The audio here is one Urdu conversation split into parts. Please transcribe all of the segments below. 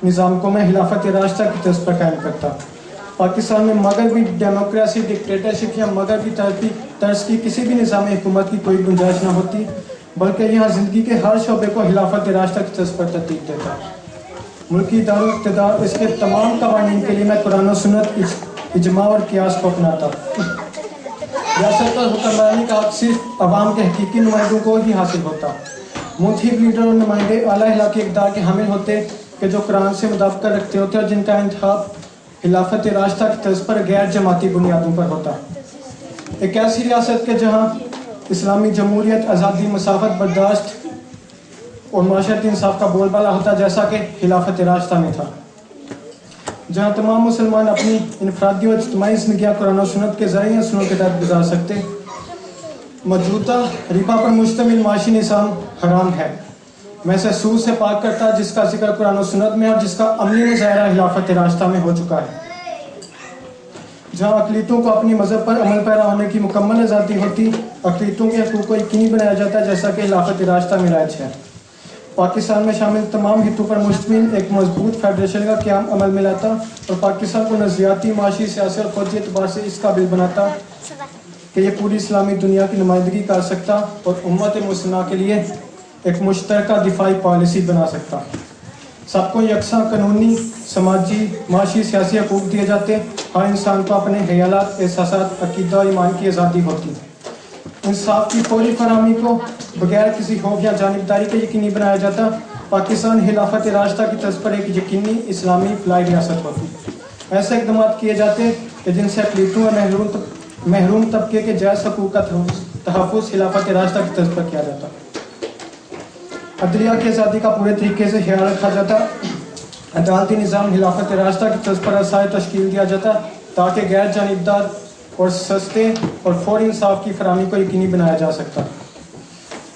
نظام کو میں خلافت راستہ کی طرز پر قائم کرتا۔ پاکستان میں مغربی ڈیموکریسی، ڈکٹیٹرشپ یا مغربی طرز کی کسی بھی نظام حکومت کی کوئی گنجائش نہ ہوتی، بلکہ یہاں زندگی کے ہر شعبے کو خلافت راستہ کی طرز پر ترتیب دیتا۔ ملکی دارالاقتدار اس کے تمام قوانین کے لیے میں قرآن و سنت، اجماع اور قیاس کو اپناتا۔ ریاست اور حکمرانی کا حق صرف عوام کے حقیقی نمائندوں کو ہی حاصل ہوتا۔ منتخب لیڈر اور نمائندے اعلیٰ اخلاقی اقدار کے حامل ہوتے کہ جو قرآن سے مطابقت رکھتے ہوتے اور جن کا انتخاب خلافت راستہ کی طرز پر غیر جماعتی بنیادوں پر ہوتا۔ ایک ایسی ریاست کے جہاں اسلامی جمہوریت، آزادی، مساوات، برداشت اور معاشرتی انصاف کا بول بالا ہوتا، جیسا کہ خلافت راستہ میں تھا، جہاں تمام مسلمان اپنی انفرادی اور اجتماعی زندگیاں قرآن و سنت کے ذریعے اصولوں کے تحت گزار سکتے۔ موجودہ ربا پر مشتمل معاشی نظام حرام ہے، میں اسے سود سے پاک کرتا، جس کا ذکر قرآن و سنت میں اور جس کا عملی مظاہرہ خلافت راستہ میں ہو چکا ہے، جہاں اقلیتوں کو اپنی مذہب پر عمل پیرا ہونے کی مکمل آزادی ہوتی، اقلیتوں کے حقوق کو یقینی بنایا جاتا ہے، جیسا کہ خلافت راستہ میں رائج ہے۔ پاکستان میں شامل تمام حصوں پر مشتمل ایک مضبوط فیڈریشن کا قیام عمل میں لاتا اور پاکستان کو نظریاتی، معاشی، سیاسی اور فوجی اعتبار سے اس قابل بناتا کہ یہ پوری اسلامی دنیا کی نمائندگی کر سکتا اور امت مسلمہ کے لیے ایک مشترکہ دفاعی پالیسی بنا سکتا۔ سب کو یکساں قانونی، سماجی، معاشی، سیاسی حقوق دیے جاتے، ہر انسان کو اپنے خیالات، احساسات، عقیدہ اور ایمان کی آزادی ہوتی۔ انصاف کی فوری فراہمی کو بغیر کسی خوف یا جانبداری کے یقینی بنایا جاتا۔ پاکستان خلافت راستہ کی طرز پر ایک یقینی اسلامی فلاحی ریاست ہوتی۔ ایسے اقدامات کیے جاتے کہ جن سے اقلیتوں اور محروم طبقے کے جائز حقوق کا تحفظ خلافت راستہ کی طرز پر کیا جاتا۔ عدلیہ کی آزادی کا پورے طریقے سے خیال رکھا جاتا۔ عدالتی نظام خلافت راستہ کی طرز پر رسائی تشکیل دیا جاتا تاکہ غیر جانبدار اور سستے اور فوری انصاف کی فراہمی کو یقینی بنایا جا سکتا۔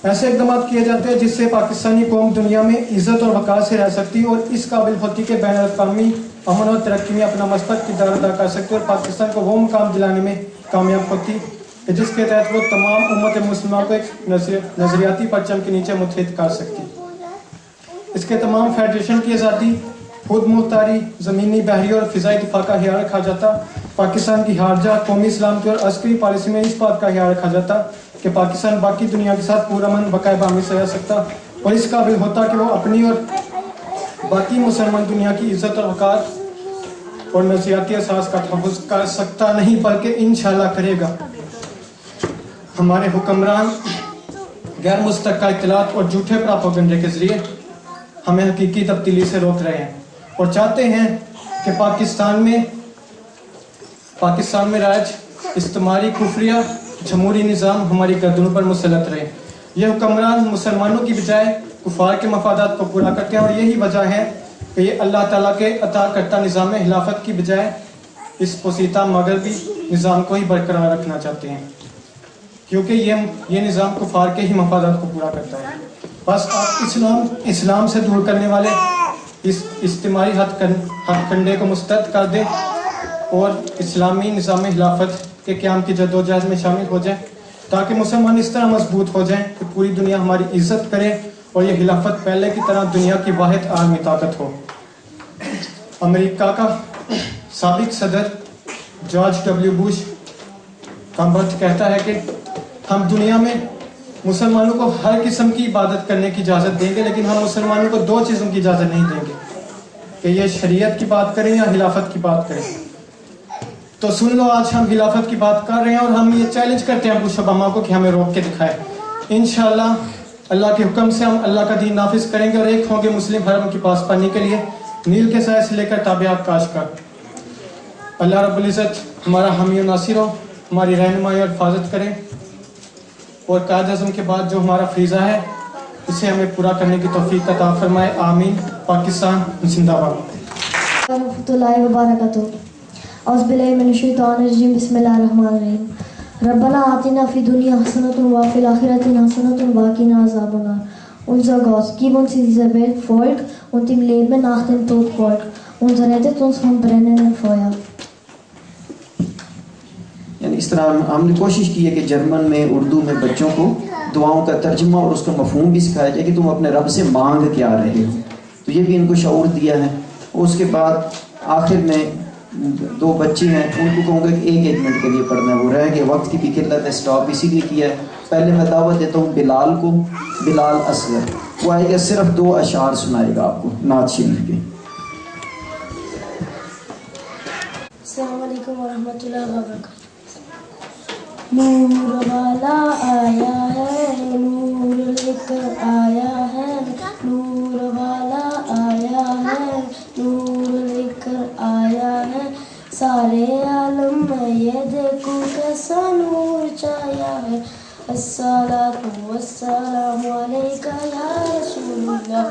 ایسے اقدامات کیے جاتے ہیں جس سے پاکستانی قوم دنیا میں عزت اور وقار سے رہ سکتی اور اس قابل ہوتی کہ بین الاقوامی امن اور ترقی میں اپنا مثبت کردار ادا کر سکتی اور پاکستان کو وہ مقام دلانے میں کامیاب ہوتی کہ جس کے تحت وہ تمام امت مسلمہ کو ایک نظریاتی پرچم کے نیچے متحد کر سکتی۔ اس کے تمام فیڈریشن کی آزادی، خود مختاری، زمینی، بحری اور فضائی دفاع کا خیال رکھا جاتا۔ پاکستان کی خارجہ، قومی سلامتی اور عسکری پالیسی میں اس بات کا خیال رکھا جاتا کہ پاکستان باقی دنیا کے ساتھ پرامن بقائے بامی سے رہ سکتا اور اس قابل ہوتا کہ وہ اپنی اور باقی مسلمان دنیا کی عزت اور وقار اور نظریاتی احساس کا تحفظ کر سکتا نہیں بلکہ انشاءاللہ کرے گا۔ ہمارے حکمران غیر مستحقہ اطلاعات اور جھوٹے پراپیگنڈے کے ذریعے ہمیں حقیقی تبدیلی سے روک رہے ہیں اور چاہتے ہیں کہ پاکستان میں رائج استعماری کفریہ جمہوری نظام ہماری گردنوں پر مسلط رہے۔ یہ حکمران مسلمانوں کی بجائے کفار کے مفادات کو پورا کرتے ہیں اور یہی وجہ ہے کہ یہ اللہ تعالیٰ کے عطا کرتا نظام خلافت کی بجائے اس پوسیدہ مغربی نظام کو ہی برقرار رکھنا چاہتے ہیں، کیونکہ یہ نظام کفار کے ہی مفادات کو پورا کرتا ہے۔ بس آپ اسلام سے دور کرنے والے اس استعماری ہتھ کنڈے کو مسترد کر دیں اور اسلامی نظام خلافت کے قیام کی جدوجہد میں شامل ہو جائیں تاکہ مسلمان اس طرح مضبوط ہو جائیں کہ پوری دنیا ہماری عزت کرے اور یہ خلافت پہلے کی طرح دنیا کی واحد عالمی طاقت ہو۔ امریکہ کا سابق صدر جارج ڈبلیو بش کا بات کہتا ہے کہ ہم دنیا میں مسلمانوں کو ہر قسم کی عبادت کرنے کی اجازت دیں گے، لیکن ہم مسلمانوں کو دو چیزوں کی اجازت نہیں دیں گے کہ یہ شریعت کی بات کریں یا خلافت کی بات کریں۔ تو سن لو، آج ہم خلافت کی بات کر رہے ہیں اور ہم یہ چیلنج کرتے ہیں بش اوباما کو کہ ہمیں روک کے دکھائے۔ انشاءاللہ اللہ کے حکم سے ہم اللہ کا دین نافذ کریں گے اور ایک ہوں گے مسلم حرم کی پاس پانی کے لیے نیل کے سائے سے لے کر تابعات کاشکار۔ اللہ رب العزت ہمارا حامی و ناصر ہو، ہماری رہنمائی اور حفاظت کرے اور قائد اعظم کے بعد جو ہمارا فریضہ ہے اسے ہمیں پورا کرنے کی توفیق عطا فرمائے۔ آمین۔ پاکستان زندہ باد۔ ورحمۃ اللہ وبرکاتہ۔ اعوذ باللہ من الشیطان الرجیم، بسم اللہ الرحمن الرحیم۔ ربنا آتنا فی الدنیا حسنۃ وفی الآخرۃ حسنۃ وقنا عذاب النار۔ Unser Gott, gib uns in dieser Welt Volk und im Leben nach dem Tod Volk und rettet uns vom brennenden Feuer۔ یعنی اس طرح ہم نے کوشش کی ہے کہ جرمن میں، اردو میں بچوں کو دعاؤں کا ترجمہ اور اس کا مفہوم بھی سکھایا جائے کہ تم اپنے رب سے مانگ کیا رہے ہو، تو یہ بھی ان کو شعور دیا ہے۔ اس کے بعد آخر میں 2 بچے ہیں، ان کو کہوں گا کہ 1 منٹ کے لیے پڑھنا ہے، وہ رہ گئے، وقت کی بھی قلت ہے، سٹاپ اسی لیے کیا ہے۔ پہلے میں دعوت دیتا ہوں بلال کو، بلال اصغر، وہ آئے گا، صرف 2 اشعار سنائے گا آپ کو نعت شریف کے۔ السلام علیکم ورحمۃ اللہ وبرکاتہ۔ نور والا آیا ہے، نور لے کر آیا ہے، نور والا آیا ہے، نور لے کر آیا ہے، سارے عالم میں یہ دیکھو کیسا نور چھایا ہے۔ الصلاۃ والسلام علیکہ یا رسول اللہ،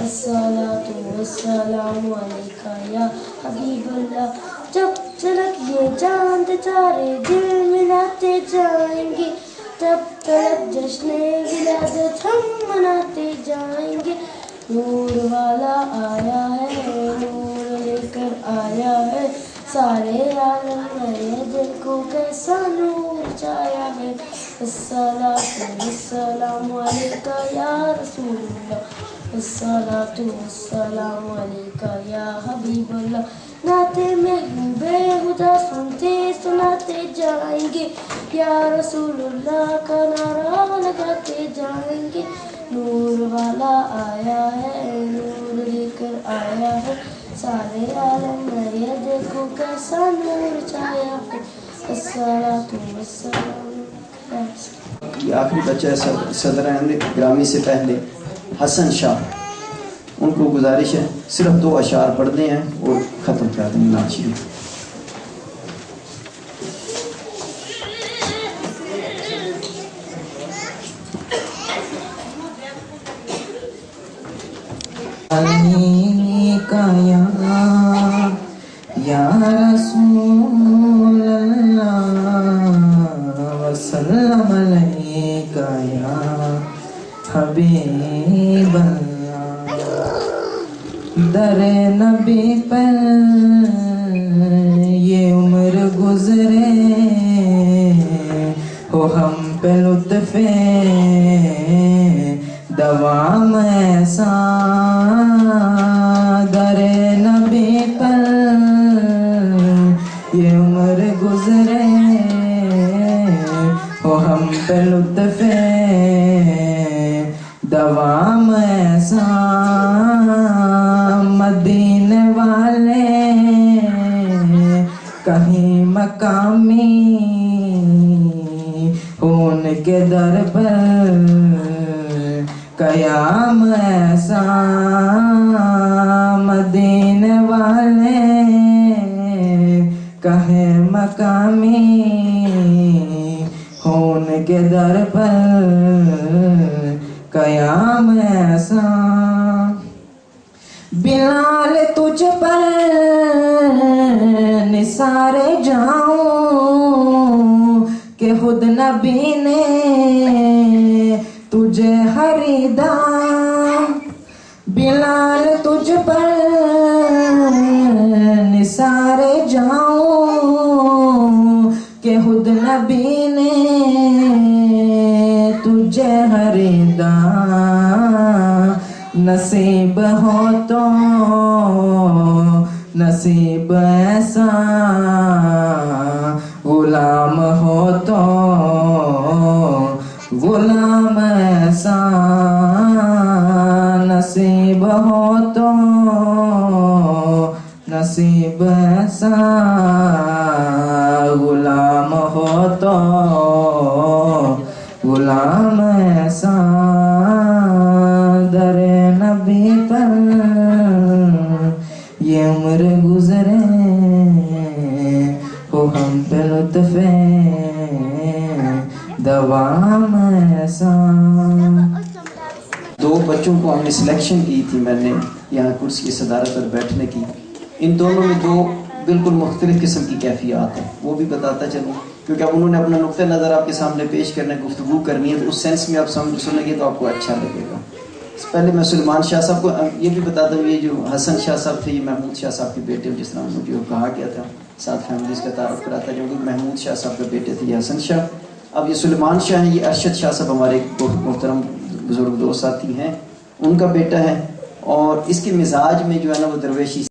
الصلاۃ والسلام علیکہ یا حبیب اللہ۔ جب تلک یہ چاند تارے دل ملاتے جائیں گے، تب تلک جشن ولادت ہم مناتے جائیں گے۔ نور والا آیا ہے، نور لے کر آیا ہے، سارے عالم میں دل کو کیسا نور چھایا ہے۔ الصلاۃ والسلام علیکہ یا رسول اللہ، الصلاۃ والسلام علیکہ یا حبیب اللہ۔ نعت محبوب خدا سنتے سناتے جائیں گے، یا رسول اللہ کا نعرہ لگاتے جائیں گے۔ نور والا آیا ہے، نور لے کر آیا ہے، سارے عالم میں یہ دیکھو کیسا نور چھایا ہے۔ الصلاۃ والسلام علیکہ۔ یہ آخری بچہ ہے صدر احمد گرامی سے پہلے حسن شاہ، ان کو گزارش ہے صرف 2 اشعار پڑھنے ہیں اور ختم کر دیں گے نعت شریف۔ علیکہ یا رسول اللہ، وسلم علیکہ یا حبیب اللہ۔ در نبی پر یہ عمر گزرے، ہو ہم پہ لطف دوام ایسا، در نبی پر یہ عمر گزرے، ہو ہم پہ لطف دوام ایسا۔ مدینے والے کہیں مقامی ان کے در پر قیام ایسا۔ مدینے والے کہیں مقامی ان کے در پر قیام ایسا۔ بلال تجھ پر نثارے جاؤں کہ خود نبی نے تجھے خریدا۔ بلال تجھ پر نثارے جاؤں کہ خود نبی نے تجھے خریدا۔ نصیب ہو تو نصیب ایسا، غلام ہو تو غلام ایسا، نصیب ہو تو نصیب ایسا، غلام ہو تو غلام ایسا۔ در نبی پر یہ عمر گزرے، ہو ہم پہ لطف دوام ایسا۔ 2 بچوں کو ہم نے سلیکشن کی تھی، میں نے یہاں کرسی کی صدارت پر بیٹھنے کی۔ ان دونوں میں 2 بالکل مختلف قسم کی کیفیات ہیں، وہ بھی بتاتا چلوں، کیونکہ اب انہوں نے اپنا نقطہ نظر آپ کے سامنے پیش کرنا، گفتگو کرنی ہے، تو اس سینس میں آپ سنیں گے تو آپ کو اچھا لگے گا۔ پہلے میں سلیمان شاہ صاحب کو یہ بھی بتاتا ہوں، یہ جو حسن شاہ صاحب تھے یہ محمود شاہ صاحب کے بیٹے، جس طرح مجھے کہا گیا تھا، ساتھ فیملیز کا تعارف کراتا جو کہ محمود شاہ صاحب کے بیٹے تھے یہ حسن شاہ۔ اب یہ سلیمان شاہ ہیں، یہ ارشد شاہ صاحب ہمارے محترم بزرگ دوست ساتھی ہیں، ان کا بیٹا ہے، اور اس کے مزاج میں جو ہے نا وہ درویشی